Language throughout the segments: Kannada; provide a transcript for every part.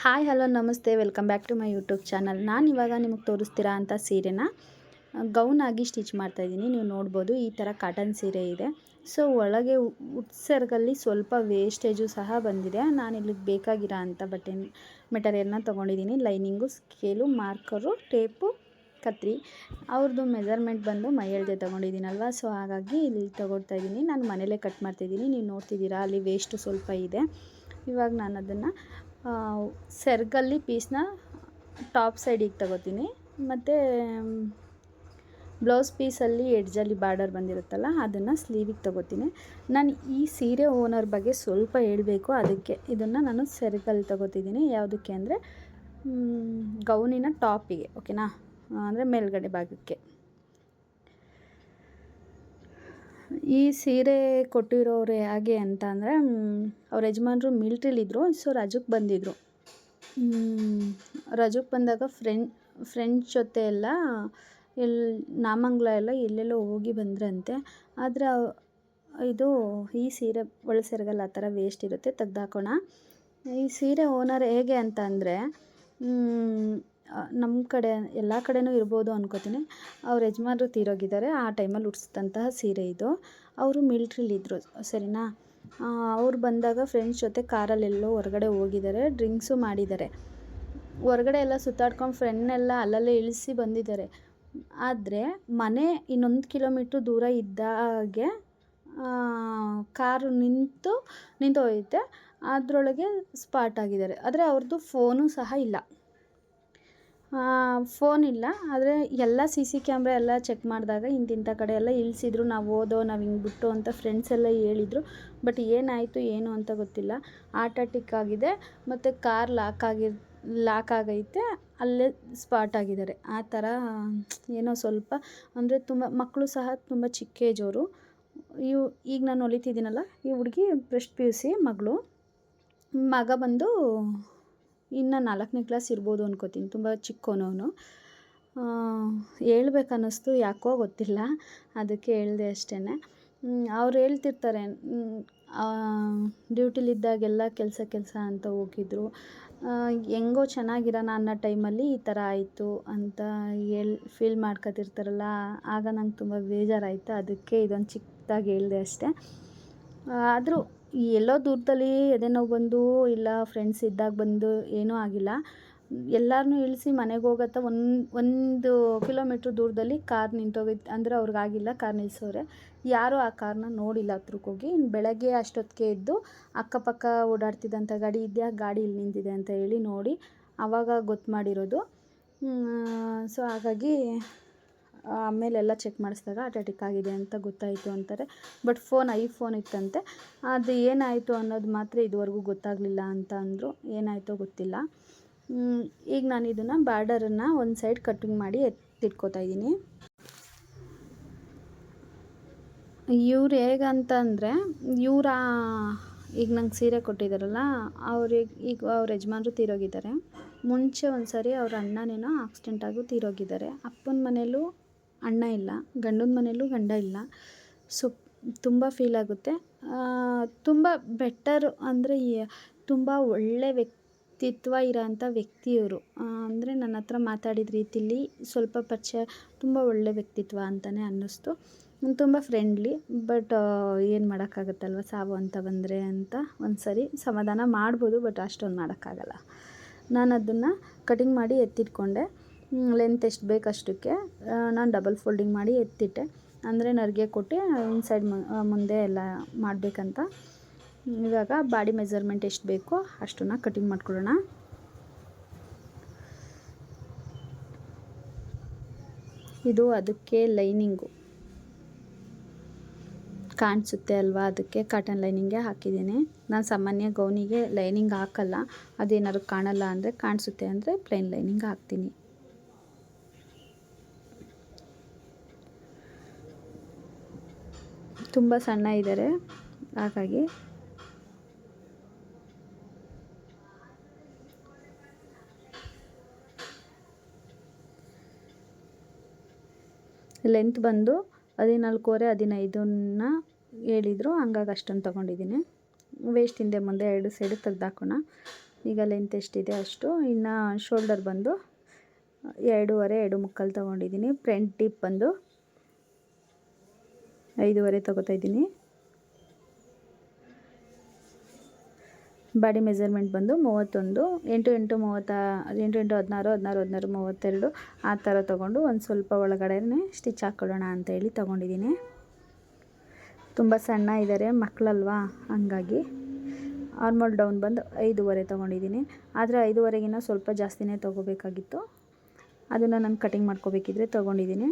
ಹಾಯ್ ಹಲೋ ನಮಸ್ತೆ, welcome back to my YouTube channel. ನಾನು ಇವಾಗ ನಿಮಗೆ ತೋರಿಸ್ತೀರಾ ಅಂತ ಸೀರೆನ ಗೌನ್ ಆಗಿ ಸ್ಟಿಚ್ ಮಾಡ್ತಾಯಿದ್ದೀನಿ. ನೀವು ನೋಡ್ಬೋದು ಈ ಥರ ಕಾಟನ್ ಸೀರೆ ಇದೆ. ಸೊ ಒಳಗೆ ಉಟ್ಸರ್ಗಲ್ಲಿ ಸ್ವಲ್ಪ ವೇಸ್ಟೇಜು ಸಹ ಬಂದಿದೆ. ನಾನು ಇಲ್ಲಿಗೆ ಬೇಕಾಗಿರೋ ಅಂಥ ಬಟ್ಟೆ ಮೆಟೀರಿಯಲ್ನ ತೊಗೊಂಡಿದ್ದೀನಿ. ಲೈನಿಂಗು, ಸ್ಕೇಲು, ಮಾರ್ಕರು, ಟೇಪು, ಕತ್ರಿ. ಅವ್ರದ್ದು ಮೆಜರ್ಮೆಂಟ್ ಬಂದು ಮೈಯಳ್ದೆ ತೊಗೊಂಡಿದ್ದೀನಲ್ವ, ಸೊ ಹಾಗಾಗಿ ಇಲ್ಲಿ ತೊಗೊಳ್ತಾ ಇದ್ದೀನಿ. ನಾನು ಮನೇಲೇ ಕಟ್ ಮಾಡ್ತಾಯಿದ್ದೀನಿ. ನೀವು ನೋಡ್ತಿದ್ದೀರಾ ಅಲ್ಲಿ ವೇಸ್ಟು ಸ್ವಲ್ಪ ಇದೆ. ಇವಾಗ ನಾನು ಅದನ್ನು ಸೆರ್ಗಲ್ಲಿ ಪೀಸ್ನ ಟಾಪ್ ಸೈಡಿಗೆ ತಗೋತೀನಿ. ಮತ್ತು ಬ್ಲೌಸ್ ಪೀಸಲ್ಲಿ ಎಡ್ಜಲ್ಲಿ ಬಾರ್ಡರ್ ಬಂದಿರುತ್ತಲ್ಲ ಅದನ್ನು ಸ್ಲೀವಿಗೆ ತಗೋತೀನಿ. ನಾನು ಈ ಸೀರೆ ಓನರ್ ಬಗ್ಗೆ ಸ್ವಲ್ಪ ಹೇಳಬೇಕು, ಅದಕ್ಕೆ ಇದನ್ನು ನಾನು ಸೆರ್ಗಲ್ಲಿ ತಗೋತಿದ್ದೀನಿ. ಯಾವುದಕ್ಕೆ ಅಂದರೆ ಗೌನಿನ ಟಾಪಿಗೆ, ಓಕೆನಾ, ಅಂದರೆ ಮೇಲ್ಗಡೆ ಭಾಗಕ್ಕೆ. ಈ ಸೀರೆ ಕೊಟ್ಟಿರೋರು ಹೇಗೆ ಅಂತ ಅಂದರೆ, ಅವ್ರ ಯಜಮಾನ್ರು ಮಿಲ್ಟ್ರಿಲಿದ್ದರು. ಸೊ ರಜಕ್ಕೆ ಬಂದಿದ್ದರು. ರಜಕ್ಕೆ ಬಂದಾಗ ಫ್ರೆಂಡ್ಸ್ ಜೊತೆ ಎಲ್ಲ ನಾಮಂಗಲ ಎಲ್ಲ ಎಲ್ಲೆಲ್ಲೋ ಹೋಗಿ ಬಂದ್ರಂತೆ. ಆದರೆ ಈ ಸೀರೆ ಒಳಸೆರಗಲ್ಲಿ ಆ ಥರ ವೇಸ್ಟ್ ಇರುತ್ತೆ, ತೆಗ್ದಾಕೋಣ. ಈ ಸೀರೆ ಓನರ್ ಹೇಗೆ ಅಂತ ಅಂದರೆ, ನಮ್ಮ ಕಡೆ ಎಲ್ಲ ಕಡೆನೂ ಇರ್ಬೋದು ಅನ್ಕೋತೀನಿ. ಅವ್ರ ಯಜಮಾನ್ರು ತೀರೋಗಿದ್ದಾರೆ. ಆ ಟೈಮಲ್ಲಿ ಉಡ್ಸಿದಂತಹ ಸೀರೆ ಇದು. ಅವರು ಮಿಲ್ಟ್ರಿಲಿದ್ದರು, ಸರಿನಾ. ಅವ್ರು ಬಂದಾಗ ಫ್ರೆಂಡ್ಸ್ ಜೊತೆ ಕಾರಲ್ಲೆಲ್ಲೋ ಹೊರಗಡೆ ಹೋಗಿದ್ದಾರೆ, ಡ್ರಿಂಕ್ಸು ಮಾಡಿದ್ದಾರೆ. ಹೊರಗಡೆ ಎಲ್ಲ ಸುತ್ತಾಡ್ಕೊಂಡು ಫ್ರೆಂಡ್ನೆಲ್ಲ ಅಲ್ಲಲ್ಲೇ ಇಳಿಸಿ ಬಂದಿದ್ದಾರೆ. ಆದರೆ ಮನೆ ಇನ್ನೊಂದು ಕಿಲೋಮೀಟ್ರ್ ದೂರ ಇದ್ದಾಗೆ ಕಾರು ನಿಂತೋಯ್ತೆ. ಅದರೊಳಗೆ ಸ್ಪಾಟ್ ಆಗಿದ್ದಾರೆ. ಆದರೆ ಅವ್ರದ್ದು ಫೋನು ಸಹ ಇಲ್ಲ. ಫೋನ್ ಇಲ್ಲ. ಆದರೆ ಎಲ್ಲ CC ಕ್ಯಾಮ್ರಾ ಎಲ್ಲ ಚೆಕ್ ಮಾಡಿದಾಗ ಇಂತಿಂಥ ಕಡೆ ಎಲ್ಲ ಇಳಿಸಿದ್ರು. ನಾವು ನಾವು ಹಿಂಗೆ ಬಿಟ್ಟು ಅಂತ ಫ್ರೆಂಡ್ಸ್ ಎಲ್ಲ ಹೇಳಿದರು. ಬಟ್ ಏನಾಯಿತು ಏನು ಅಂತ ಗೊತ್ತಿಲ್ಲ. ಆಟೋಟಿಕ್ ಆಗಿದೆ ಮತ್ತು ಕಾರ್ ಲಾಕ್ ಆಗೈತೆ, ಅಲ್ಲೇ ಸ್ಪಾಟ್ ಆಗಿದ್ದಾರೆ. ಆ ಥರ ಏನೋ ಸ್ವಲ್ಪ ಅಂದರೆ ತುಂಬ ಮಕ್ಕಳು ಸಹ ತುಂಬ ಚಿಕ್ಕ ಏಜವರು. ಈಗ ನಾನು ಹೊಲಿತಿದ್ದೀನಲ್ಲ, ಈ ಹುಡುಗಿ ಫಸ್ಟ್ PUC ಮಗಳು. ಮಗ ಬಂದು ಇನ್ನು 4ನೇ ಕ್ಲಾಸ್ ಇರ್ಬೋದು ಅನ್ಕೋತೀನಿ, ತುಂಬ ಚಿಕ್ಕವನವನು. ಹೇಳ್ಬೇಕನ್ನಿಸ್ತು, ಯಾಕೋ ಗೊತ್ತಿಲ್ಲ, ಅದಕ್ಕೆ ಹೇಳಿದೆ ಅಷ್ಟೇ. ಅವ್ರು ಹೇಳ್ತಿರ್ತಾರೆ, ಡ್ಯೂಟಿಲಿದ್ದಾಗೆಲ್ಲ ಕೆಲಸ ಅಂತ ಹೋಗಿದ್ರು, ಹೆಂಗೋ ಚೆನ್ನಾಗಿರೋಣ ಅನ್ನೋ ಟೈಮಲ್ಲಿ ಈ ಥರ ಆಯಿತು ಅಂತ ಫೀಲ್ ಮಾಡ್ಕೊತಿರ್ತಾರಲ್ಲ. ಆಗ ನಂಗೆ ತುಂಬ ಬೇಜಾರಾಯಿತು. ಅದಕ್ಕೆ ಇದೊಂದು ಚಿಕ್ಕದಾಗಿ ಹೇಳಿದೆ ಅಷ್ಟೇ. ಆದರೂ ಎಲ್ಲೋ ದೂರದಲ್ಲಿ ಎದೆ ನೋವು ಬಂದು ಇಲ್ಲ ಫ್ರೆಂಡ್ಸ್ ಇದ್ದಾಗ ಬಂದು ಏನೂ ಆಗಿಲ್ಲ. ಎಲ್ಲರನ್ನೂ ಇಳಿಸಿ ಮನೆಗೆ ಹೋಗತ್ತಾ 1 ಕಿಲೋಮೀಟ್ರ್ ದೂರದಲ್ಲಿ ಕಾರ್ ನಿಂತೋಗೈತೆ. ಅಂದರೆ ಅವ್ರಿಗಾಗಿಲ್ಲ, ಕಾರ್ ನಿಲ್ಲಿಸೋರೆ. ಯಾರೂ ಆ ಕಾರ್ನ ನೋಡಿಲ್ಲ ಹತ್ರಕ್ಕೆ ಹೋಗಿ. ಇನ್ನು ಬೆಳಗ್ಗೆ ಅಷ್ಟೊತ್ತಿಗೆ ಎದ್ದು ಅಕ್ಕಪಕ್ಕ ಓಡಾಡ್ತಿದ್ದಂಥ ಗಾಡಿ ಇದೆಯಾ, ಗಾಡಿ ಇಲ್ಲಿ ನಿಂತಿದೆ ಅಂತ ಹೇಳಿ ನೋಡಿ ಆವಾಗ ಗೊತ್ತು ಮಾಡಿರೋದು. ಸೊ ಹಾಗಾಗಿ ಆಮೇಲೆಲ್ಲ ಚೆಕ್ ಮಾಡಿಸಿದಾಗ ಆಟೋಟಿಕ್ ಆಗಿದೆ ಅಂತ ಗೊತ್ತಾಯಿತು ಅಂತಾರೆ. ಬಟ್ ಐಫೋನ್ ಇತ್ತಂತೆ. ಅದು ಏನಾಯಿತು ಅನ್ನೋದು ಮಾತ್ರ ಇದುವರೆಗೂ ಗೊತ್ತಾಗಲಿಲ್ಲ ಅಂತ ಅಂದರು. ಏನಾಯಿತೋ ಗೊತ್ತಿಲ್ಲ. ಈಗ ನಾನು ಇದನ್ನು ಬಾರ್ಡರನ್ನು ಒಂದು ಸೈಡ್ ಕಟ್ಟಿಂಗ್ ಮಾಡಿ ಎತ್ತಿಟ್ಕೋತಾ ಇದ್ದೀನಿ. ಇವ್ರು ಹೇಗಂತ ಅಂದರೆ, ಈಗ ನಂಗೆ ಸೀರೆ ಕೊಟ್ಟಿದ್ದಾರಲ್ಲ, ಈಗ ಅವ್ರ ಯಜಮಾನ್ರು ತೀರೋಗಿದ್ದಾರೆ. ಮುಂಚೆ ಒಂದು ಸಾರಿ ಅವ್ರ ಅಣ್ಣನೇನೋ ಆಕ್ಸಿಡೆಂಟಾಗೂ ತೀರೋಗಿದ್ದಾರೆ. ಅಪ್ಪನ ಮನೇಲೂ ಅಣ್ಣ ಇಲ್ಲ, ಗಂಡನ ಮನೇಲೂ ಗಂಡ ಇಲ್ಲ. ಸೊ ತುಂಬ ಫೀಲ್ ಆಗುತ್ತೆ. ತುಂಬ ಬೆಟರು ಅಂದರೆ ತುಂಬ ಒಳ್ಳೆ ವ್ಯಕ್ತಿತ್ವ ಇರೋಂಥ ವ್ಯಕ್ತಿಯವರು. ಅಂದರೆ ನನ್ನ ಹತ್ರ ಮಾತಾಡಿದ ರೀತಿಲಿ ಸ್ವಲ್ಪ ಪರಿಚಯ, ತುಂಬ ಒಳ್ಳೆ ವ್ಯಕ್ತಿತ್ವ ಅಂತಲೇ ಅನ್ನಿಸ್ತು. ತುಂಬ ಫ್ರೆಂಡ್ಲಿ. ಬಟ್ ಏನು ಮಾಡೋಕ್ಕಾಗತ್ತಲ್ವ, ಸಾವು ಅಂತ ಬಂದರೆ ಅಂತ ಒಂದು ಸರಿ ಸಮಾಧಾನ ಮಾಡ್ಬೋದು, ಬಟ್ ಅಷ್ಟೊಂದು ಮಾಡೋಕ್ಕಾಗಲ್ಲ. ನಾನು ಅದನ್ನು ಕಟಿಂಗ್ ಮಾಡಿ ಎತ್ತಿಟ್ಕೊಂಡೆ. ಲೆಂತ್ ಎಷ್ಟು ಬೇಕು ಅಷ್ಟಕ್ಕೆ ನಾನು ಡಬಲ್ ಫೋಲ್ಡಿಂಗ್ ಮಾಡಿ ಎತ್ತಿಟ್ಟೆ. ಅಂದರೆ ನರಿಗೆ ಕೊಟ್ಟು ಇನ್ಸೈಡ್ ಮುಂದೆ ಎಲ್ಲ ಮಾಡಬೇಕಂತ. ಇವಾಗ ಬಾಡಿ ಮೆಜರ್ಮೆಂಟ್ ಎಷ್ಟು ಬೇಕೋ ಅಷ್ಟನ್ನು ಕಟಿಂಗ್ ಮಾಡ್ಕೊಳ್ಳೋಣ. ಇದು ಅದಕ್ಕೆ ಲೈನಿಂಗು ಕಾಣಿಸುತ್ತೆ ಅಲ್ವಾ, ಅದಕ್ಕೆ ಕಾಟನ್ ಲೈನಿಂಗೇ ಹಾಕಿದ್ದೀನಿ. ನಾನು ಸಾಮಾನ್ಯ ಗೌನಿಗೆ ಲೈನಿಂಗ್ ಹಾಕಲ್ಲ. ಅದೇನಾದ್ರು ಕಾಣಲ್ಲ ಅಂದರೆ, ಕಾಣಿಸುತ್ತೆ ಅಂದರೆ ಪ್ಲೇನ್ ಲೈನಿಂಗ್ ಹಾಕ್ತೀನಿ. ತುಂಬ ಸಣ್ಣ ಇದ್ದಾರೆ, ಹಾಗಾಗಿ ಲೆಂತ್ ಬಂದು 14 15 ಹೇಳಿದರು. ಹಂಗಾಗಿ ಅಷ್ಟೊಂದು ತೊಗೊಂಡಿದ್ದೀನಿ. ವೇಸ್ಟ್ ಹಿಂದೆ ಮುಂದೆ 2 ಸೈಡು ತೆಗ್ದಾಕೋಣ. ಈಗ ಲೆಂತ್ ಎಷ್ಟಿದೆ ಅಷ್ಟು. ಇನ್ನು ಶೋಲ್ಡರ್ ಬಂದು 2.5 2.75 ತೊಗೊಂಡಿದ್ದೀನಿ. ಫ್ರಂಟ್ ಡೀಪ್ ಬಂದು 5.5 ತೊಗೋತಾಯಿದ್ದೀನಿ. ಬಾಡಿ ಮೆಜರ್ಮೆಂಟ್ ಬಂದು 31, 8 x 8 16 16 32 ಆ ಥರ ತೊಗೊಂಡು ಒಂದು ಸ್ವಲ್ಪ ಒಳಗಡೆನೇ ಸ್ಟಿಚ್ ಹಾಕ್ಕೊಳ್ಳೋಣ ಅಂತೇಳಿ ತೊಗೊಂಡಿದ್ದೀನಿ. ತುಂಬ ಸಣ್ಣ ಇದ್ದಾರೆ ಮಕ್ಕಳಲ್ವಾ, ಹಂಗಾಗಿ ಆರ್ಮೋಲ್ ಡೌನ್ ಬಂದು 5.5 ತೊಗೊಂಡಿದ್ದೀನಿ. ಆದರೆ 5.5ಗಿನ್ನ ಸ್ವಲ್ಪ ಜಾಸ್ತಿನೇ ತೊಗೋಬೇಕಾಗಿತ್ತು. ಅದನ್ನು ನಾನು ಕಟಿಂಗ್ ಮಾಡ್ಕೋಬೇಕಿದ್ರೆ ತೊಗೊಂಡಿದ್ದೀನಿ.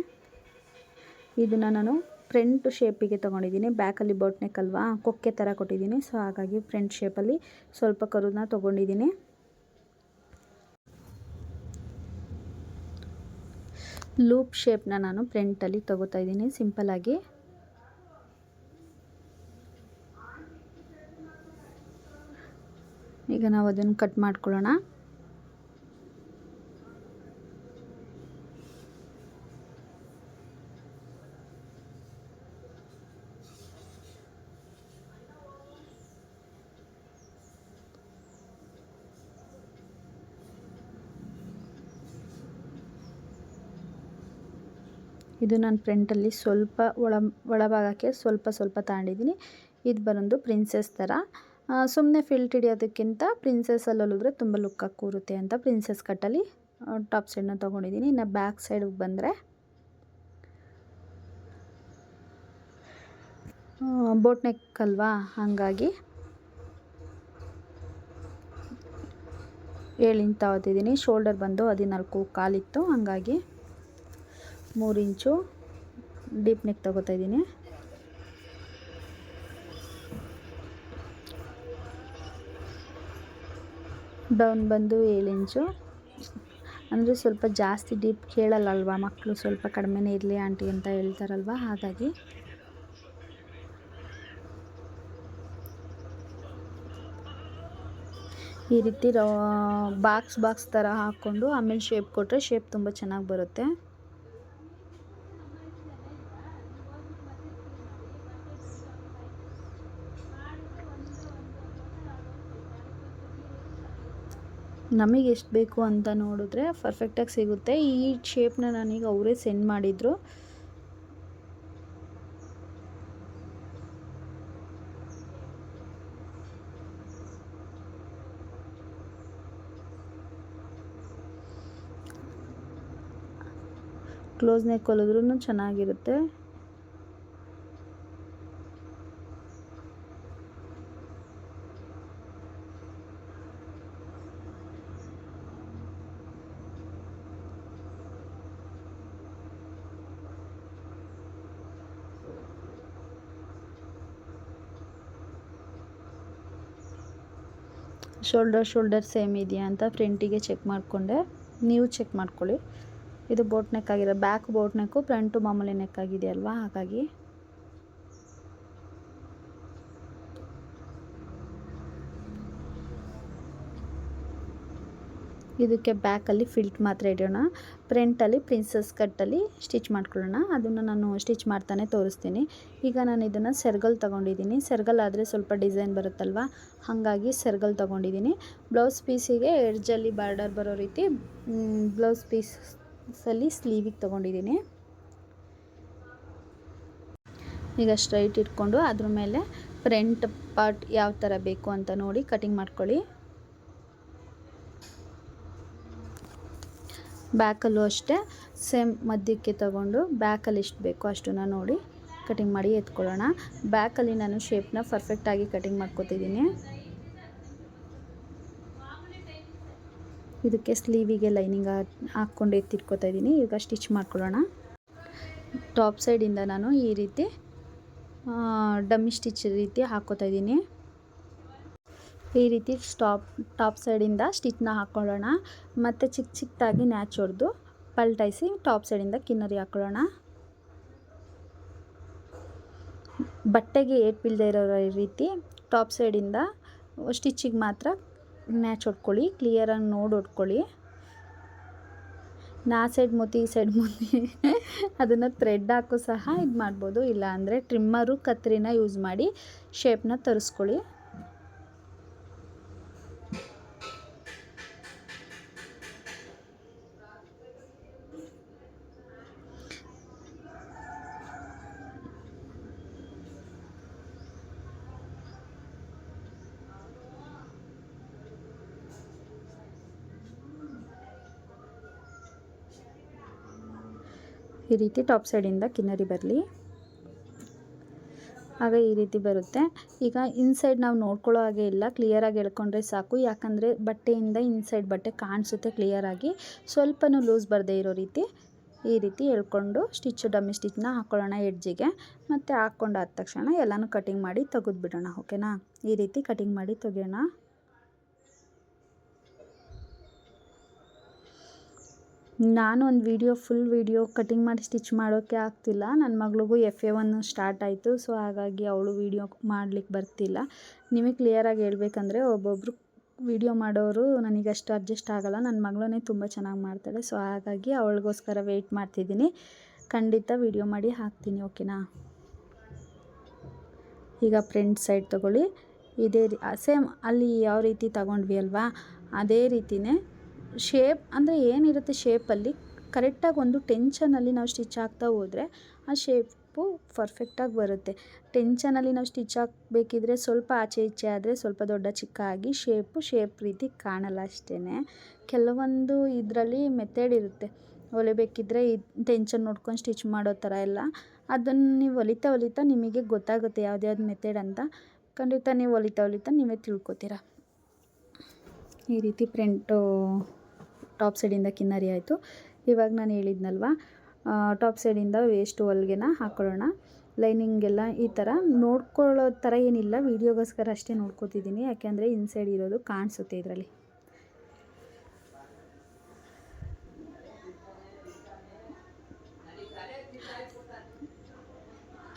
ಇದನ್ನು ನಾನು ಫ್ರಂಟ್ ಶೇಪಿಗೆ ತೊಗೊಂಡಿದ್ದೀನಿ. ಬ್ಯಾಕಲ್ಲಿ ಬೋಟ್ ನೆಕ್ ಅಲ್ವಾ, ಕೊಕ್ಕೆ ಥರ ಕೊಟ್ಟಿದ್ದೀನಿ. ಸೊ ಹಾಗಾಗಿ ಫ್ರಂಟ್ ಶೇಪಲ್ಲಿ ಸ್ವಲ್ಪ ಕರುನ ತೊಗೊಂಡಿದ್ದೀನಿ. ಲೂಪ್ ಶೇಪ್ನ ನಾನು ಫ್ರಂಟಲ್ಲಿ ತೊಗೋತಾ ಇದ್ದೀನಿ ಸಿಂಪಲ್ಲಾಗಿ. ಈಗ ನಾವು ಅದನ್ನು ಕಟ್ ಮಾಡ್ಕೊಳ್ಳೋಣ. ಇದು ನಾನು ಫ್ರಂಟಲ್ಲಿ ಸ್ವಲ್ಪ ಒಳಭಾಗಕ್ಕೆ ಸ್ವಲ್ಪ ತಗೊಂಡಿದ್ದೀನಿ. ಇದು ಬರೋದು ಪ್ರಿನ್ಸೆಸ್ ಥರ. ಸುಮ್ಮನೆ ಫಿಲ್ಟ್ ಹಿಡಿಯೋದಕ್ಕಿಂತ ಪ್ರಿನ್ಸೆಸ್ಸಲ್ಲಿ ಹೊಲಿದ್ರೆ ತುಂಬ ಲುಕ್ಕಾಗಿ ಕೂರುತ್ತೆ ಅಂತ ಪ್ರಿನ್ಸೆಸ್ ಕಟ್ಟಲ್ಲಿ ಟಾಪ್ ಸೈಡನ್ನ ತೊಗೊಂಡಿದ್ದೀನಿ. ಇನ್ನು ಬ್ಯಾಕ್ ಸೈಡಿಗೆ ಬಂದರೆ ಬೋಟ್ ನೆಕ್ ಅಲ್ವಾ, ಹಾಗಾಗಿ 7 ಇಂಚ್ ತಗೋತಿದ್ದೀನಿ. ಶೋಲ್ಡರ್ ಬಂದು 14.25 ಇತ್ತು, ಹಾಗಾಗಿ 3 ಇಂಚು ಡೀಪ್ ನೆಕ್ ತೊಗೋತಾ ಇದ್ದೀನಿ. ಡೌನ್ ಬಂದು 7 ಇಂಚು. ಅಂದರೆ ಸ್ವಲ್ಪ ಜಾಸ್ತಿ ಡೀಪ್ ಕೇಳಲ್ಲಲ್ವ ಮಕ್ಕಳು, ಸ್ವಲ್ಪ ಕಡಿಮೆನೇ ಇರಲಿ ಆಂಟಿ ಅಂತ ಹೇಳ್ತಾರಲ್ವ, ಹಾಗಾಗಿ ಈ ರೀತಿ ಬಾಕ್ಸ್ ಥರ ಹಾಕ್ಕೊಂಡು ಆಮೇಲೆ ಶೇಪ್ ಕೊಟ್ಟರೆ ಶೇಪ್ ತುಂಬ ಚೆನ್ನಾಗಿ ಬರುತ್ತೆ. ನಮಗೆ ಎಷ್ಟು ಬೇಕು ಅಂತ ನೋಡಿದ್ರೆ ಪರ್ಫೆಕ್ಟಾಗಿ ಸಿಗುತ್ತೆ. ಈ ಶೇಪ್ನ ನನಗೆ ಅವರೇ ಸೆಂಡ್ ಮಾಡಿದರು. ಕ್ಲೋಸ್ ನೆಕ್ ಹೊಲಿದ್ರೂ ಚೆನ್ನಾಗಿರುತ್ತೆ. ಶೋಲ್ಡರ್ ಸೇಮ್ ಇದೆಯಾ ಅಂತ ಫ್ರಂಟಿಗೆ ಚೆಕ್ ಮಾಡಿಕೊಂಡೆ. ನೀವು ಚೆಕ್ ಮಾಡ್ಕೊಳ್ಳಿ. ಇದು ಬೋಟ್ ನೆಕ್ ಆಗಿರೋ, ಬ್ಯಾಕ್ ಬೋಟ್ ನೆಕ್ಕು, ಫ್ರಂಟು ಮಾಮೂಲಿ ನೆಕ್ ಆಗಿದೆ ಅಲ್ವಾ, ಹಾಗಾಗಿ ಇದಕ್ಕೆ ಬ್ಯಾಕಲ್ಲಿ ಫಿಲ್ಟ್ ಮಾತ್ರ ಇಡೋಣ. ಫ್ರಂಟಲ್ಲಿ ಪ್ರಿನ್ಸಸ್ ಕಟ್ಟಲ್ಲಿ ಸ್ಟಿಚ್ ಮಾಡ್ಕೊಳ್ಳೋಣ. ಅದನ್ನು ನಾನು ಸ್ಟಿಚ್ ಮಾಡ್ತಾನೆ ತೋರಿಸ್ತೀನಿ. ಈಗ ನಾನು ಇದನ್ನು ಸೆರ್ಗಲ್ ತೊಗೊಂಡಿದ್ದೀನಿ. ಸೆರ್ಗಲ್ ಆದರೆ ಸ್ವಲ್ಪ ಡಿಸೈನ್ ಬರುತ್ತಲ್ವ, ಹಾಗಾಗಿ ಸೆರ್ಗಲ್ ತೊಗೊಂಡಿದ್ದೀನಿ. ಬ್ಲೌಸ್ ಪೀಸಿಗೆ ಎಡ್ಜಲ್ಲಿ ಬಾರ್ಡರ್ ಬರೋ ರೀತಿ ಬ್ಲೌಸ್ ಪೀಸಲ್ಲಿ ಸ್ಲೀವಿಗೆ ತೊಗೊಂಡಿದ್ದೀನಿ. ಈಗ ಸ್ಟ್ರೈಟ್ ಇಟ್ಕೊಂಡು ಅದ್ರ ಮೇಲೆ ಫ್ರಂಟ್ ಪಾರ್ಟ್ ಯಾವ ಥರ ಬೇಕು ಅಂತ ನೋಡಿ ಕಟಿಂಗ್ ಮಾಡ್ಕೊಳ್ಳಿ. ಬ್ಯಾಕಲ್ಲೂ ಅಷ್ಟೇ ಸೇಮ್ ಮಧ್ಯಕ್ಕೆ ತಗೊಂಡು ಬ್ಯಾಕಲ್ಲಿ ಎಷ್ಟು ಬೇಕೋ ಅಷ್ಟನ್ನು ನೋಡಿ ಕಟಿಂಗ್ ಮಾಡಿ ಎತ್ಕೊಳ್ಳೋಣ. ಬ್ಯಾಕಲ್ಲಿ ನಾನು ಶೇಪ್ನ ಪರ್ಫೆಕ್ಟಾಗಿ ಕಟಿಂಗ್ ಮಾಡ್ಕೊತಿದ್ದೀನಿ. ಇದಕ್ಕೆ ಸ್ಲೀವಿಗೆ ಲೈನಿಂಗ್ ಹಾಕ್ಕೊಂಡು ಎತ್ತಿಟ್ಕೊತಾ ಇದ್ದೀನಿ. ಈಗ ಸ್ಟಿಚ್ ಮಾಡ್ಕೊಳ್ಳೋಣ. ಟಾಪ್ ಸೈಡಿಂದ ನಾನು ಈ ರೀತಿ ಡಮ್ಮಿ ಸ್ಟಿಚ್ ರೀತಿ ಹಾಕ್ಕೋತಾ ಇದ್ದೀನಿ. ಈ ರೀತಿ ಟಾಪ್ ಸೈಡಿಂದ ಸ್ಟಿಚ್ನ ಹಾಕ್ಕೊಳ್ಳೋಣ. ಮತ್ತು ಚಿಕ್ಕದಾಗಿ ನ್ಯಾಚ್ ಹೊಡೆದು ಪಲ್ಟಾಯಿಸಿ ಟಾಪ್ ಸೈಡಿಂದ ಕಿನ್ನರಿ ಹಾಕ್ಕೊಳ್ಳೋಣ. ಬಟ್ಟೆಗೆ ಏಟ್ ಬೀಳದೆ ಇರೋ ರೀತಿ ಟಾಪ್ ಸೈಡಿಂದ ಸ್ಟಿಚ್ಚಿಗೆ ಮಾತ್ರ ನ್ಯಾಚ್ ಹೊಡ್ಕೊಳ್ಳಿ. ಕ್ಲಿಯರಾಗಿ ನೋಡಿ ಹೊಡ್ಕೊಳ್ಳಿ. ಆ ಸೈಡ್ ಮೂತಿ ಈ ಸೈಡ್ ಮೂತಿ ಅದನ್ನು ಥ್ರೆಡ್ ಹಾಕೋ ಸಹ ಇದು ಮಾಡ್ಬೋದು. ಇಲ್ಲ ಅಂದರೆ ಟ್ರಿಮ್ಮರು ಕತ್ತರಿನ ಯೂಸ್ ಮಾಡಿ ಶೇಪ್ನ ತರಿಸ್ಕೊಳ್ಳಿ. ಈ ರೀತಿ ಟಾಪ್ ಸೈಡಿಂದ ಕಿನ್ನರಿ ಬರಲಿ, ಆಗ ಈ ರೀತಿ ಬರುತ್ತೆ. ಈಗ ಇನ್ಸೈಡ್ ನಾವು ನೋಡ್ಕೊಳ್ಳೋ ಹಾಗೆ ಇಲ್ಲ, ಕ್ಲಿಯರಾಗಿ ಎಳ್ಕೊಂಡ್ರೆ ಸಾಕು. ಯಾಕಂದರೆ ಬಟ್ಟೆಯಿಂದ ಇನ್ಸೈಡ್ ಬಟ್ಟೆ ಕಾಣಿಸುತ್ತೆ ಕ್ಲಿಯರಾಗಿ. ಸ್ವಲ್ಪನೂ ಲೂಸ್ ಬರದೇ ಇರೋ ರೀತಿ ಈ ರೀತಿ ಎಳ್ಕೊಂಡು ಡಮ್ಮಿ ಸ್ಟಿಚ್ನ ಹಾಕ್ಕೊಳ್ಳೋಣ ಎಡ್ಜಿಗೆ. ಮತ್ತು ಹಾಕ್ಕೊಂಡಾದ ತಕ್ಷಣ ಎಲ್ಲನೂ ಕಟಿಂಗ್ ಮಾಡಿ ತೆಗೆದುಬಿಡೋಣ. ಓಕೆನಾ, ಈ ರೀತಿ ಕಟಿಂಗ್ ಮಾಡಿ ತೆಗೆಯೋಣ. ನಾನು ಒಂದು ಫುಲ್ ವೀಡಿಯೋ ಕಟಿಂಗ್ ಮಾಡಿ ಸ್ಟಿಚ್ ಮಾಡೋಕ್ಕೆ ಆಗ್ತಿಲ್ಲ. ನನ್ನ ಮಗಳಿಗೂ FA1 ಸ್ಟಾರ್ಟ್ ಆಯಿತು, ಸೊ ಹಾಗಾಗಿ ಅವಳು ವೀಡಿಯೋ ಮಾಡಲಿಕ್ಕೆ ಬರ್ತಿಲ್ಲ. ನಿಮಗೆ ಕ್ಲಿಯರಾಗಿ ಹೇಳ್ಬೇಕಂದ್ರೆ ಒಬ್ಬೊಬ್ಬರು ವೀಡಿಯೋ ಮಾಡೋರು ನನಗಷ್ಟು ಅಡ್ಜಸ್ಟ್ ಆಗೋಲ್ಲ. ನನ್ನ ಮಗಳೇ ತುಂಬ ಚೆನ್ನಾಗಿ ಮಾಡ್ತಾಳೆ, ಸೊ ಹಾಗಾಗಿ ಅವಳಿಗೋಸ್ಕರ ವೆಯ್ಟ್ ಮಾಡ್ತಿದ್ದೀನಿ. ಖಂಡಿತ ವೀಡಿಯೋ ಮಾಡಿ ಹಾಕ್ತೀನಿ. ಓಕೆನಾ, ಈಗ ಫ್ರಂಟ್ ಸೈಡ್ ತೊಗೊಳ್ಳಿ. ಇದೇ ಸೇಮ್ ಅಲ್ಲಿ ಯಾವ ರೀತಿ ತಗೊಂಡ್ವಿ ಅಲ್ವಾ, ಅದೇ ರೀತಿಯೇ ಶೇಪ್ ಅಂದರೆ ಏನಿರುತ್ತೆ ಶೇಪಲ್ಲಿ ಕರೆಕ್ಟಾಗಿ ಒಂದು ಟೆನ್ಷನಲ್ಲಿ ನಾವು ಸ್ಟಿಚ್ ಹಾಕ್ತಾ ಹೋದರೆ ಆ ಶೇಪು ಪರ್ಫೆಕ್ಟಾಗಿ ಬರುತ್ತೆ. ಟೆನ್ಷನಲ್ಲಿ ನಾವು ಸ್ಟಿಚ್ ಹಾಕಬೇಕಿದ್ರೆ ಸ್ವಲ್ಪ ಆಚೆ ಈಚೆ ಆದರೆ ಸ್ವಲ್ಪ ದೊಡ್ಡ ಚಿಕ್ಕ ಆಗಿ ಶೇಪ್ ರೀತಿ ಕಾಣಲ್ಲ ಅಷ್ಟೇ. ಕೆಲವೊಂದು ಇದರಲ್ಲಿ ಮೆಥಡ್ ಇರುತ್ತೆ, ಹೊಲಿಬೇಕಿದ್ರೆ ಈ ಟೆನ್ಷನ್ ನೋಡ್ಕೊಂಡು ಸ್ಟಿಚ್ ಮಾಡೋ ಥರ ಎಲ್ಲ. ಅದನ್ನು ನೀವು ಹೊಲಿತಾ ನಿಮಗೆ ಗೊತ್ತಾಗುತ್ತೆ ಯಾವ್ದ್ಯಾವ್ದು ಮೆಥಡ್ ಅಂತ. ಖಂಡಿತ ನೀವು ಹೊಲಿತಾ ನೀವೇ ತಿಳ್ಕೊತೀರ. ಈ ರೀತಿ ಫ್ರಂಟು ಟಾಪ್ ಸೈಡಿಂದ ಕಿನ್ನರಿ ಆಯಿತು. ಇವಾಗ ನಾನು ಹೇಳಿದ್ನಲ್ವ, ಟಾಪ್ ಸೈಡಿಂದ ವೇಸ್ಟ್ ಹೊಲ್ಗೆನ ಹಾಕ್ಕೊಳ್ಳೋಣ. ಲೈನಿಂಗೆಲ್ಲ ಈ ಥರ ನೋಡ್ಕೊಳ್ಳೋ ಥರ ಏನಿಲ್ಲ, ವೀಡಿಯೋಗೋಸ್ಕರ ಅಷ್ಟೇ ನೋಡ್ಕೊತಿದ್ದೀನಿ. ಯಾಕೆಂದರೆ ಇನ್ಸೈಡ್ ಇರೋದು ಕಾಣಿಸುತ್ತೆ ಇದರಲ್ಲಿ.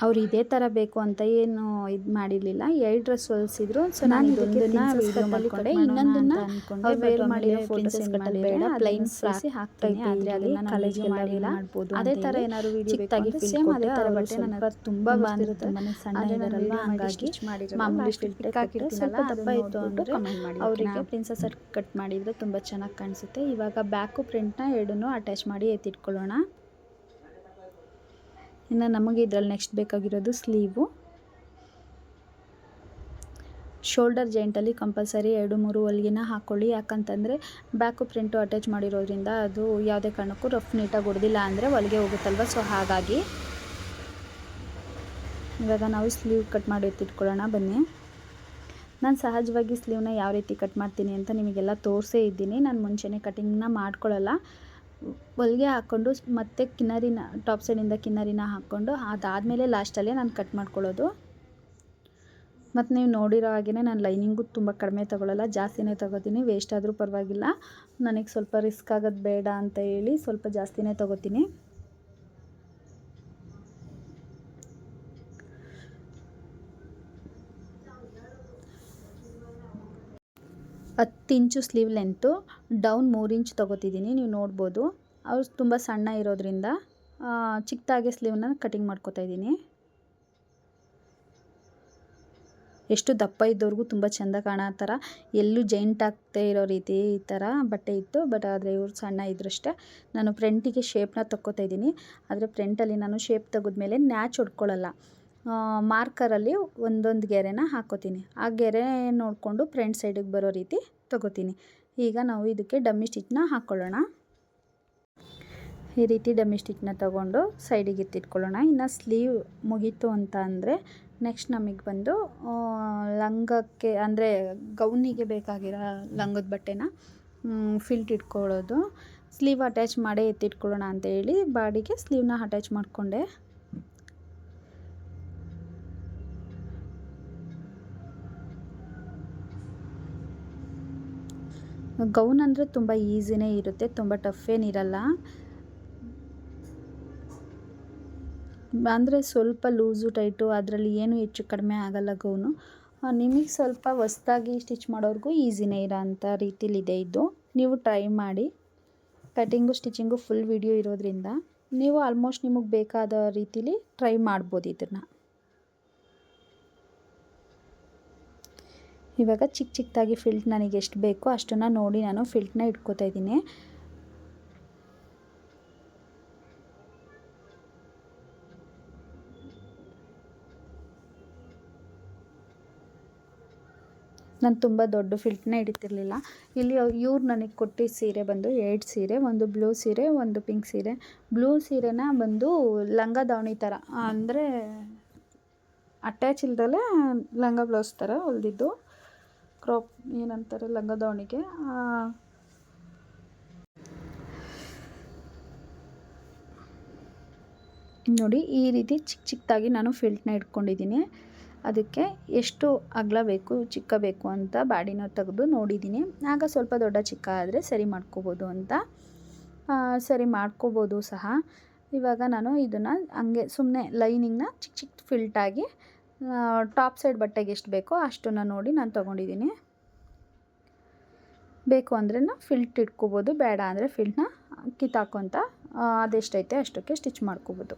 ಅವ್ರು ಇದೇ ಥರ ಬೇಕು ಅಂತ ಏನು ಇದು ಮಾಡಿರಲಿಲ್ಲ, 2 ಡ್ರೆಸ್ ಹೊಲಿಸಿದ್ರು. ಸೊ ನಾನು ಇದೊಂದನ್ನು ವೀಡಿಯೋ ಮಾಡಿಕೊಂಡೆ, ಇನ್ನೊಂದನ್ನು ಅವ್ರು ವೇರ್ ಮಾಡಿರೋ ಫೋಟೋಸ್ ಬೇಡ ಪ್ಲೈನ್ ಫ್ರಾಕ್ ಹಾಕ್ತೀನಿ. ಆದರೆ ಅದನ್ನು ಕಾಲೇಜಿಗೆ ಮಾಡಿಲ್ಲ, ಅದೇ ಥರ ಏನಾದ್ರು ವೀಡಿಯೋ ಚಿಕ್ಕದಾಗಿ ಸೇಮ್ ಅದೇ ಥರ ಬಟ್ಟೆ ನನ್ನ ತುಂಬ ಬಂದಿರುತ್ತೆ. ತುಂಬಾ ಸಣ್ಣ ಇದ್ದಾರಲ್ವ, ಹಾಗಾಗಿ ಮಾಮೂಲಿ ಪಿಕ್ ಹಾಕಿರ್ತೀನಲ್ಲ, ದಪ್ಪ ಇತ್ತು ಅಂದರೆ ಅವರಿಗೆ ಪ್ರಿನ್ಸಸ್ ಕಟ್ ಮಾಡಿದರೆ ತುಂಬ ಚೆನ್ನಾಗಿ ಕಾಣಿಸುತ್ತೆ. ಇವಾಗ ಬ್ಯಾಕು ಫ್ರಂಟ್ನ ಎರಡನ್ನೂ ಅಟ್ಯಾಚ್ ಮಾಡಿ ಎತ್ತಿಟ್ಕೊಳ್ಳೋಣ. ಇನ್ನು ನಮಗೆ ಇದರಲ್ಲಿ ನೆಕ್ಸ್ಟ್ ಬೇಕಾಗಿರೋದು ಸ್ಲೀವು. ಶೋಲ್ಡರ್ ಜಾಯಿಂಟಲ್ಲಿ ಕಂಪಲ್ಸರಿ 2-3 ಹೊಲಿಗೆನ ಹಾಕ್ಕೊಳ್ಳಿ. ಯಾಕಂತಂದರೆ ಬ್ಯಾಕು ಫ್ರಂಟು ಅಟ್ಯಾಚ್ ಮಾಡಿರೋದ್ರಿಂದ ಅದು ಯಾವುದೇ ಕಾರಣಕ್ಕೂ ರಫ್ ನೀಟಾಗಿ ಹೊಡೆದಿಲ್ಲ ಅಂದರೆ ಹೊಲಿಗೆ ಹೋಗುತ್ತಲ್ವ. ಸೊ ಹಾಗಾಗಿ ಇವಾಗ ನಾವು ಸ್ಲೀವ್ ಕಟ್ ಮಾಡಿ ಎತ್ತಿಟ್ಕೊಳ್ಳೋಣ. ಬನ್ನಿ, ನಾನು ಸಹಜವಾಗಿ ಸ್ಲೀವ್ನ ಯಾವ ರೀತಿ ಕಟ್ ಮಾಡ್ತೀನಿ ಅಂತ ನಿಮಗೆಲ್ಲ ತೋರಿಸೇ ಇದ್ದೀನಿ. ನಾನು ಮುಂಚೆನೇ ಕಟಿಂಗ್ನ ಮಾಡ್ಕೊಳ್ಳಲ್ಲ, ಹೊಲಿಗೆ ಹಾಕ್ಕೊಂಡು ಮತ್ತೆ ಕಿನ್ನರಿನ ಟಾಪ್ ಸೈಡಿಂದ ಕಿನ್ನರಿನ ಹಾಕ್ಕೊಂಡು ಅದಾದಮೇಲೆ ಲಾಸ್ಟಲ್ಲೇ ನಾನು ಕಟ್ ಮಾಡ್ಕೊಳ್ಳೋದು. ಮತ್ತು ನೀವು ನೋಡಿರೋ ಹಾಗೆಯೇ ನಾನು ಲೈನಿಂಗು ತುಂಬ ಕಡಿಮೆ ತೊಗೊಳ್ಳಲ್ಲ, ಜಾಸ್ತಿನೇ ತೊಗೋತೀನಿ. ವೇಸ್ಟ್ ಆದರೂ ಪರವಾಗಿಲ್ಲ, ನನಗೆ ಸ್ವಲ್ಪ ರಿಸ್ಕ್ ಆಗೋದು ಬೇಡ ಅಂತ ಹೇಳಿ ಸ್ವಲ್ಪ ಜಾಸ್ತಿನೇ ತೊಗೋತೀನಿ. ಹತ್ತು ಇಂಚು ಸ್ಲೀವ್ ಲೆಂತು, ಡೌನ್ 3 ಇಂಚ್ ತೊಗೋತಿದ್ದೀನಿ. ನೀವು ನೋಡ್ಬೋದು, ಅವ್ರು ತುಂಬ ಸಣ್ಣ ಇರೋದ್ರಿಂದ ಚಿಕ್ಕದಾಗೆ ಸ್ಲೀವ್ನ ಕಟಿಂಗ್ ಮಾಡ್ಕೊತಾ ಇದ್ದೀನಿ. ಎಷ್ಟು ದಪ್ಪ ಇದ್ದವ್ರಿಗೂ ತುಂಬ ಚೆಂದ ಕಾಣೋ ಥರ, ಎಲ್ಲೂ ಜೈಂಟ್ ಆಗ್ತಾ ಇರೋ ರೀತಿ ಈ ಥರ ಬಟ್ಟೆ ಇತ್ತು. ಬಟ್ ಆದರೆ ಇವ್ರು ಸಣ್ಣ ಇದ್ರಷ್ಟೇ. ನಾನು ಫ್ರಂಟಿಗೆ ಶೇಪ್ನ ತಕ್ಕೋತಾ ಇದ್ದೀನಿ. ಆದರೆ ಫ್ರಂಟಲ್ಲಿ ನಾನು ಶೇಪ್ ತೆಗೆದ್ಮೇಲೆ ನ್ಯಾಚ್ ಹೊಡ್ಕೊಳ್ಳಲ್ಲ, ಮಾರ್ಕರಲ್ಲಿ ಒಂದೊಂದು ಗೆರೆನ ಹಾಕೋತೀನಿ. ಆ ಗೆರೆ ನೋಡಿಕೊಂಡು ಫ್ರಂಟ್ ಸೈಡಿಗೆ ಬರೋ ರೀತಿ ತಗೋತೀನಿ. ಈಗ ನಾವು ಇದಕ್ಕೆ ಡಮ್ಮಿ ಸ್ಟಿಚ್ನ ಹಾಕ್ಕೊಳ್ಳೋಣ. ಈ ರೀತಿ ಡಮ್ಮಿ ಸ್ಟಿಚ್ನ ತಗೊಂಡು ಸೈಡಿಗೆ ಎತ್ತಿಟ್ಕೊಳ್ಳೋಣ. ಇನ್ನು ಸ್ಲೀವ್ ಮುಗೀತು ಅಂತ ಅಂದರೆ ನೆಕ್ಸ್ಟ್ ನಮಗೆ ಬಂದು ಲಂಗಕ್ಕೆ ಅಂದರೆ ಗೌನಿಗೆ ಬೇಕಾಗಿರೋ ಲಂಗದ ಬಟ್ಟೆನ ಫಿಲ್ಟ್ ಇಟ್ಕೊಳ್ಳೋದು. ಸ್ಲೀವ್ ಅಟ್ಯಾಚ್ ಮಾಡೇ ಎತ್ತಿಟ್ಕೊಳ್ಳೋಣ ಅಂತ ಹೇಳಿ ಬಾಡಿಗೆ ಸ್ಲೀವ್ನ ಅಟ್ಯಾಚ್ ಮಾಡಿಕೊಂಡೆ. ಗೌನ್ ಅಂದರೆ ತುಂಬ ಈಸಿನೇ ಇರುತ್ತೆ, ತುಂಬ ಟಫ್ ಏನಿರಲ್ಲ. ಅಂದರೆ ಸ್ವಲ್ಪ ಲೂಸು ಟೈಟು ಅದರಲ್ಲಿ ಏನು ಹೆಚ್ಚು ಕಡಿಮೆ ಆಗೋಲ್ಲ ಗೌನು. ನಿಮಗೆ ಸ್ವಲ್ಪ ಹೊಸ್ದಾಗಿ ಸ್ಟಿಚ್ ಮಾಡೋರಿಗೂ ಈಸಿನೇ ಇರೋ ಅಂಥ ರೀತಿಲಿದೆ ಇದು. ನೀವು ಟ್ರೈ ಮಾಡಿ. ಕಟಿಂಗು ಸ್ಟಿಚಿಂಗು ಫುಲ್ ವಿಡಿಯೋ ಇರೋದ್ರಿಂದ ನೀವು ಆಲ್ಮೋಸ್ಟ್ ನಿಮಗೆ ಬೇಕಾದ ರೀತಿಲಿ ಟ್ರೈ ಮಾಡ್ಬೋದು ಇದನ್ನು. ಇವಾಗ ಚಿಕ್ಕ ಚಿಕ್ಕದಾಗಿ ಫಿಲ್ಟ್ ನನಗೆ ಎಷ್ಟು ಬೇಕೋ ಅಷ್ಟನ್ನು ನೋಡಿ ನಾನು ಫಿಲ್ಟ್ನ ಇಟ್ಕೋತಾ ಇದ್ದೀನಿ. ನಾನು ತುಂಬ ದೊಡ್ಡ ಫಿಲ್ಟ್ನೇ ಹಿಡಿತಿರ್ಲಿಲ್ಲ. ಇಲ್ಲಿ ಇವ್ರು ನನಗೆ ಕೊಟ್ಟಿದ್ದ ಸೀರೆ ಬಂದು 2 ಸೀರೆ, ಒಂದು ಬ್ಲೂ ಸೀರೆ, ಒಂದು ಪಿಂಕ್ ಸೀರೆ. ಬ್ಲೂ ಸೀರೆನ ಬಂದು ಲಂಗ ದಾವಣಿ ಥರ ಅಂದರೆ ಅಟ್ಯಾಚ್ ಇಲ್ದಲೇ ಲಂಗ ಬ್ಲೌಸ್ ಥರ ಹೊಲ್ದಿದ್ದು, ಕ್ರಾಪ್ ಏನಂತಾರೆ ಲಂಗ ದಾವಣಿಗೆ. ನೋಡಿ ಈ ರೀತಿ ಚಿಕ್ಕ ಚಿಕ್ಕದಾಗಿ ನಾನು ಫಿಲ್ಟ್ನ ಇಟ್ಕೊಂಡಿದ್ದೀನಿ. ಅದಕ್ಕೆ ಎಷ್ಟು ಅಗಲ ಬೇಕು ಚಿಕ್ಕ ಬೇಕು ಅಂತ ಬಾಡಿನ ತೆಗೆದು ನೋಡಿದ್ದೀನಿ. ಆಗ ಸ್ವಲ್ಪ ದೊಡ್ಡ ಚಿಕ್ಕ ಆದರೆ ಸರಿ ಮಾಡ್ಕೋಬೋದು ಅಂತ ಸರಿ ಮಾಡ್ಕೋಬೋದು ಸಹ. ಇವಾಗ ನಾನು ಇದನ್ನು ಹಂಗೆ ಸುಮ್ಮನೆ ಲೈನಿಂಗ್ನ ಚಿಕ್ಕ ಚಿಕ್ಕ ಫಿಲ್ಟಾಗಿ ಟಾಪ್ ಸೈಡ್ ಬಟ್ಟೆಗೆ ಎಷ್ಟು ಬೇಕೋ ಅಷ್ಟನ್ನು ನೋಡಿ ನಾನು ತೊಗೊಂಡಿದ್ದೀನಿ. ಬೇಕು ಅಂದ್ರೆ ಫಿಲ್ಟ್ ಇಟ್ಕೋಬೋದು, ಬೇಡ ಅಂದರೆ ಫಿಲ್ಟ್ನ ಕಿತ್ತಾಕೊಂತ ಅದೆಷ್ಟೈತೆ ಅಷ್ಟಕ್ಕೆ ಸ್ಟಿಚ್ ಮಾಡ್ಕೋಬೋದು.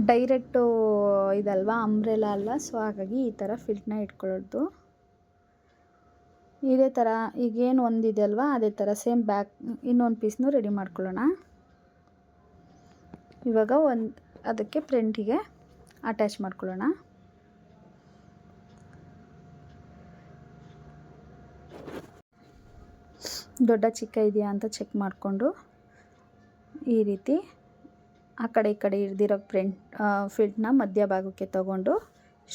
ಡೈರೆಕ್ಟು ಇದಲ್ವಾ, ಅಂಬ್ರೆಲಾ ಅಲ್ಲ, ಸೊ ಹಾಗಾಗಿ ಈ ಥರ ಫಿಲ್ಟ್ನ ಇಟ್ಕೊಳ್ಳೋದು. ಇದೇ ಥರ ಈಗೇನು ಒಂದಿದೆ ಅಲ್ವಾ, ಅದೇ ಥರ ಸೇಮ್ ಬ್ಯಾಕ್ ಇನ್ನೊಂದು ಪೀಸ್ನೂ ರೆಡಿ ಮಾಡ್ಕೊಳ್ಳೋಣ. ಇವಾಗ ಅದಕ್ಕೆ ಫ್ರಂಟಿಗೆ ಅಟ್ಯಾಚ್ ಮಾಡ್ಕೊಳ್ಳೋಣ. ದೊಡ್ಡ ಚಿಕ್ಕ ಇದೆಯಾ ಅಂತ ಚೆಕ್ ಮಾಡಿಕೊಂಡು ಈ ರೀತಿ ಆ ಕಡೆ ಈ ಕಡೆ ಇರ್ದಿರೋ ಫಿಲ್ಟ್ನ ಮಧ್ಯ ಭಾಗಕ್ಕೆ ತಗೊಂಡು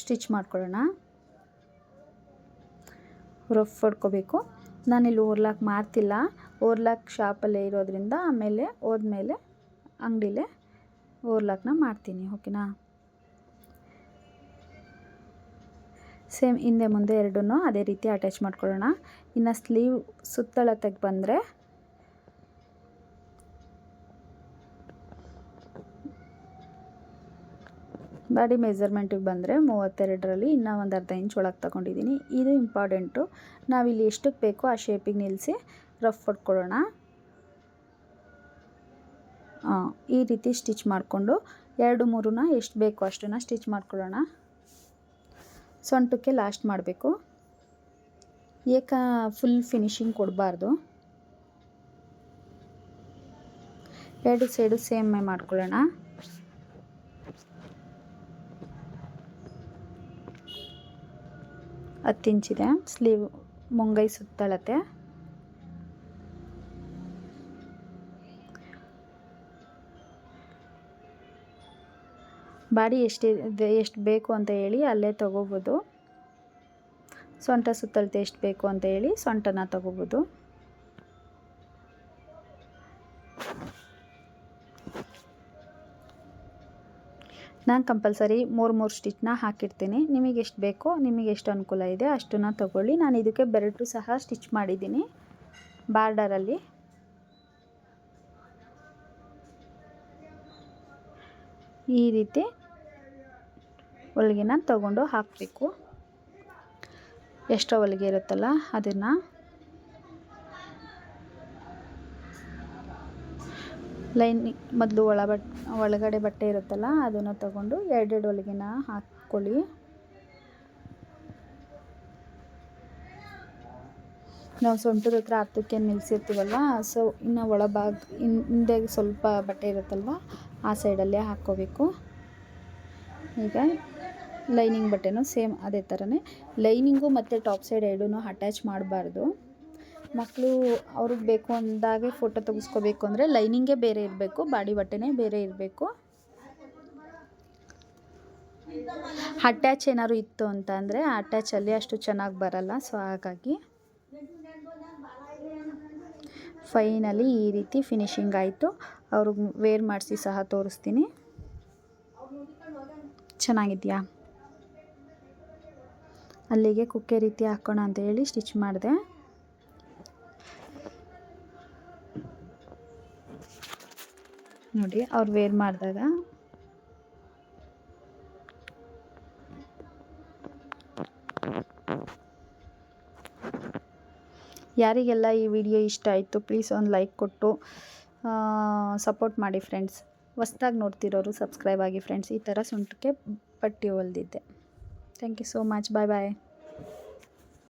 ಸ್ಟಿಚ್ ಮಾಡ್ಕೊಳ್ಳೋಣ. ರಫ್ ಹೊಡ್ಕೋಬೇಕು. ನಾನಿಲ್ಲಿ ಓರ್ಲಾಕ್ ಮಾಡ್ತಿಲ್ಲ, ಓರ್ಲಾಕ್ ಶಾಪಲ್ಲೇ ಇರೋದ್ರಿಂದ ಆಮೇಲೆ ಹೋದ್ಮೇಲೆ ಅಂಗಡಿಲೇ ಓರ್ಲಾಕ್ನ ಮಾಡ್ತೀನಿ. ಓಕೆನಾ? ಸೇಮ್ ಹಿಂದೆ ಮುಂದೆ ಎರಡನ್ನೂ ಅದೇ ರೀತಿ ಅಟ್ಯಾಚ್ ಮಾಡ್ಕೊಳ್ಳೋಣ. ಇನ್ನು ಸ್ಲೀವ್ ಸುತ್ತಳತೆಗೆ ಬಂದರೆ ಬಾಡಿ ಮೆಜರ್ಮೆಂಟಿಗೆ ಬಂದರೆ 32ರಲ್ಲಿ ಇನ್ನೂ ಒಂದು ಅರ್ಧ ಇಂಚ್ ಒಳಗೆ ತಗೊಂಡಿದ್ದೀನಿ. ಇದು ಇಂಪಾರ್ಟೆಂಟು. ನಾವಿಲ್ಲಿ ಎಷ್ಟಕ್ಕೆ ಬೇಕೋ ಆ ಶೇಪಿಗೆ ನಿಲ್ಲಿಸಿ ರಫ್ ಹೊಡ್ಕೊಳ್ಳೋಣ. ಈ ರೀತಿ ಸ್ಟಿಚ್ ಮಾಡಿಕೊಂಡು 2-3ನ ಎಷ್ಟು ಬೇಕೋ ಅಷ್ಟನ್ನು ಸ್ಟಿಚ್ ಮಾಡ್ಕೊಳ್ಳೋಣ. ಸೊಂಟಕ್ಕೆ ಲಾಸ್ಟ್ ಮಾಡಬೇಕು, ಫುಲ್ ಫಿನಿಶಿಂಗ್ ಕೊಡಬಾರ್ದು. 2 ಸೈಡು ಸೇಮೇ ಮಾಡ್ಕೊಳ್ಳೋಣ. ಹತ್ತು ಇಂಚಿದೆ ಸ್ಲೀವ್ ಮುಂಗೈ ಸುತ್ತಳತೆ. ಬಾಡಿ ಎಷ್ಟು ಬೇಕು ಅಂತ ಹೇಳಿ ಅಲ್ಲೇ ತೊಗೋಬೋದು. ಸೊಂಟ ಸುತ್ತಳತೆ ಎಷ್ಟು ಬೇಕು ಅಂತ ಹೇಳಿ ಸೊಂಟನ ತೊಗೋಬೋದು. ನಾನು ಕಂಪಲ್ಸರಿ 3 ಸ್ಟಿಚ್ನ ಹಾಕಿರ್ತೀನಿ. ನಿಮಗೆ ಎಷ್ಟು ಬೇಕೋ, ನಿಮಗೆ ಎಷ್ಟು ಅನುಕೂಲ ಇದೆ ಅಷ್ಟನ್ನು ತೊಗೊಳ್ಳಿ. ನಾನು ಇದಕ್ಕೆ ಬೆರಟು ಸಹ ಸ್ಟಿಚ್ ಮಾಡಿದ್ದೀನಿ ಬಾರ್ಡರಲ್ಲಿ. ಈ ರೀತಿ ಹೊಲಿಗೆನ ತಗೊಂಡು ಹಾಕಬೇಕು. ಎಷ್ಟೋ ಹೊಲಿಗೆ ಇರುತ್ತಲ್ಲ ಅದನ್ನು ಲೈನಿಂಗ್ ಮೊದಲು ಒಳಗಡೆ ಬಟ್ಟೆ ಇರುತ್ತಲ್ಲ ಅದನ್ನು ತಗೊಂಡು 2 ಹೊಲಿಗೆನ ಹಾಕ್ಕೊಳ್ಳಿ. ನಾವು ಸೊಂಟದ ಹತ್ರ 10ಕ್ಕೆ ನಿಲ್ಲಿಸಿರ್ತೀವಲ್ವ, ಸೊ ಇನ್ನು ಒಳಭಾಗ ಹಿಂದೆ ಸ್ವಲ್ಪ ಬಟ್ಟೆ ಇರುತ್ತಲ್ವ ಆ ಸೈಡಲ್ಲೇ ಹಾಕ್ಕೋಬೇಕು. ಈಗ ಲೈನಿಂಗ್ ಬಟ್ಟೆನೂ ಸೇಮ್ ಅದೇ ಥರನೇ. ಲೈನಿಂಗು ಮತ್ತು ಟಾಪ್ ಸೈಡ್ ಎರಡೂ ಅಟ್ಯಾಚ್ ಮಾಡಬಾರ್ದು. ಮಕ್ಕಳು ಅವ್ರಿಗೆ ಬೇಕು ಅಂದಾಗೆ ಫೋಟೋ ತೆಗೆಸ್ಕೋಬೇಕು ಅಂದರೆ ಲೈನಿಂಗೇ ಬೇರೆ ಇರಬೇಕು, ಬಾಡಿ ಬಟ್ಟೆನೇ ಬೇರೆ ಇರಬೇಕು. ಅಟ್ಯಾಚ್ ಏನಾದ್ರು ಇತ್ತು ಅಂತ ಅಂದರೆ ಅಟ್ಯಾಚಲ್ಲಿ ಅಷ್ಟು ಚೆನ್ನಾಗಿ ಬರಲ್ಲ. ಸೊ ಹಾಗಾಗಿ ಫೈನಲಿ ಈ ರೀತಿ ಫಿನಿಶಿಂಗ್ ಆಯಿತು. ಅವ್ರಿಗೆ ವೇರ್ ಮಾಡಿಸಿ ಸಹ ತೋರಿಸ್ತೀನಿ. ಚೆನ್ನಾಗಿದೆಯಾ? ಅಲ್ಲಿಗೆ ಕುಕ್ಕೆ ರೀತಿ ಹಾಕೋಣ ಅಂತ ಹೇಳಿ ಸ್ಟಿಚ್ ಮಾಡಿದೆ. ನೋಡಿ ಅವ್ರು ವೇರ್ ಮಾಡಿದಾಗ ಯಾರಿಗೆಲ್ಲ ಈ ವಿಡಿಯೋ ಇಷ್ಟ ಆಯಿತು ಪ್ಲೀಸ್ ಒಂದು ಲೈಕ್ ಕೊಟ್ಟು ಸಪೋರ್ಟ್ ಮಾಡಿ ಫ್ರೆಂಡ್ಸ್. ಹೊಸ್ದಾಗಿ ನೋಡ್ತಿರೋರು ಸಬ್ಸ್ಕ್ರೈಬ್ ಆಗಿ ಫ್ರೆಂಡ್ಸ್. ಈ ಥರ ಸೊಂಟಕ್ಕೆ ಪಟ್ಟಿ ಹೊಲ್ದಿದ್ದೆ. Thank you so much. Bye bye.